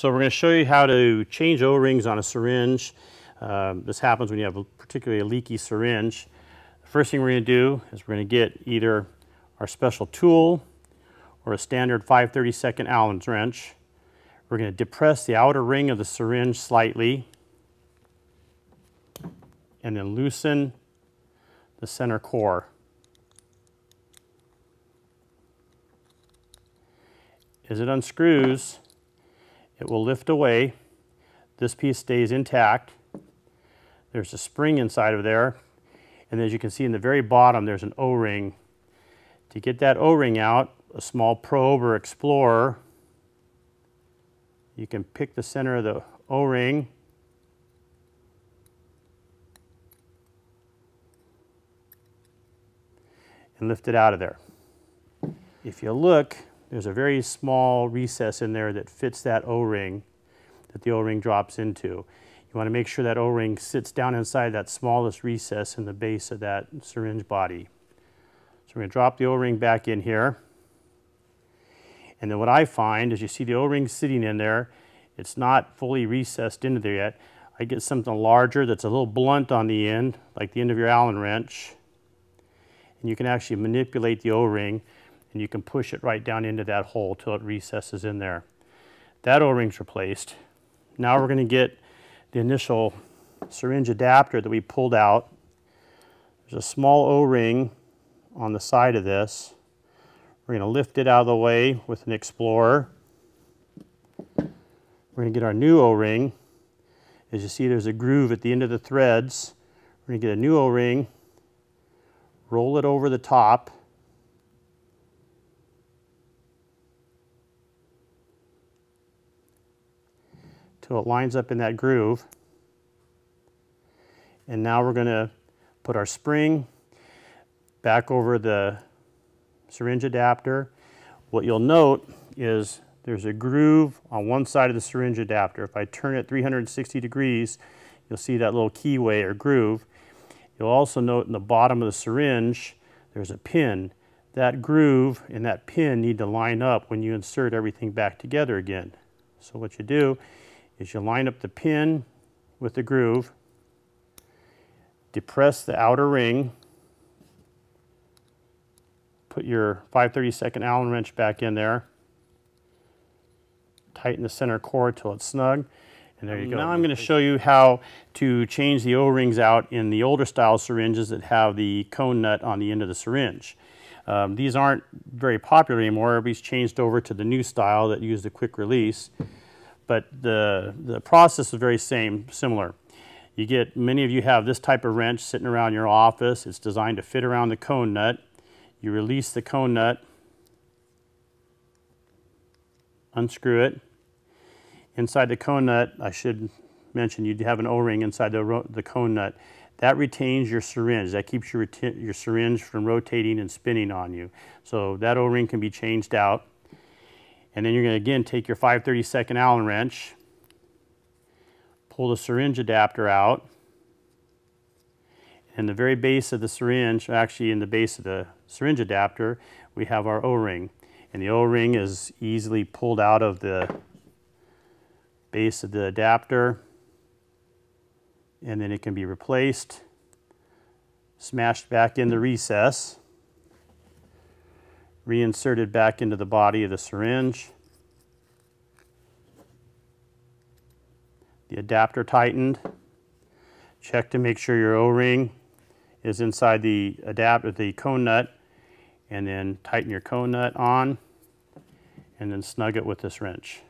So we're going to show you how to change O-rings on a syringe. This happens when you have particularly a leaky syringe. The first thing we're going to do is we're going to get either our special tool or a standard 5/32 Allen wrench. We're going to depress the outer ring of the syringe slightly and then loosen the center core. As it unscrews, it will lift away. This piece stays intact. There's a spring inside of there, and as you can see in the very bottom there's an O-ring. To get that O-ring out, a small probe or explorer, you can pick the center of the O-ring and lift it out of there. If you look, there's a very small recess in there that fits that O-ring that the O-ring drops into. You want to make sure that O-ring sits down inside that smallest recess in the base of that syringe body. So we're going to drop the O-ring back in here. And then what I find is you see the O-ring sitting in there. It's not fully recessed into there yet. I get something larger that's a little blunt on the end, like the end of your Allen wrench. And you can actually manipulate the O-ring and you can push it right down into that hole till it recesses in there. That O-ring's replaced. Now we're going to get the initial syringe adapter that we pulled out. There's a small O-ring on the side of this. We're going to lift it out of the way with an explorer. We're going to get our new O-ring. As you see, there's a groove at the end of the threads. We're going to get a new O-ring, roll it over the top, till it lines up in that groove. And now we're going to put our spring back over the syringe adapter. What you'll note is there's a groove on one side of the syringe adapter. If I turn it 360 degrees, you'll see that little keyway or groove. You'll also note in the bottom of the syringe there's a pin. That groove and that pin need to line up when you insert everything back together again. So what you do is you line up the pin with the groove, depress the outer ring, put your 5/32 Allen wrench back in there, tighten the center core till it's snug, and there you go. Now I'm going to show you how to change the O-rings out in the older style syringes that have the cone nut on the end of the syringe. These aren't very popular anymore. Everybody's changed over to the new style that use the quick release. But the process is very similar. You get, many of you have this type of wrench sitting around your office. It's designed to fit around the cone nut. You release the cone nut, unscrew it. Inside the cone nut, I should mention, you have an O-ring inside the cone nut. That retains your syringe. That keeps your syringe from rotating and spinning on you. So that O-ring can be changed out. And then you're going to again take your 5/32 Allen wrench, pull the syringe adapter out. In the very base of the syringe, actually in the base of the syringe adapter, we have our O-ring. And the O-ring is easily pulled out of the base of the adapter. And then it can be replaced, smashed back in the recess, reinserted back into the body of the syringe. The adapter tightened. Check to make sure your O-ring is inside the cone nut, and then tighten your cone nut on and then snug it with this wrench.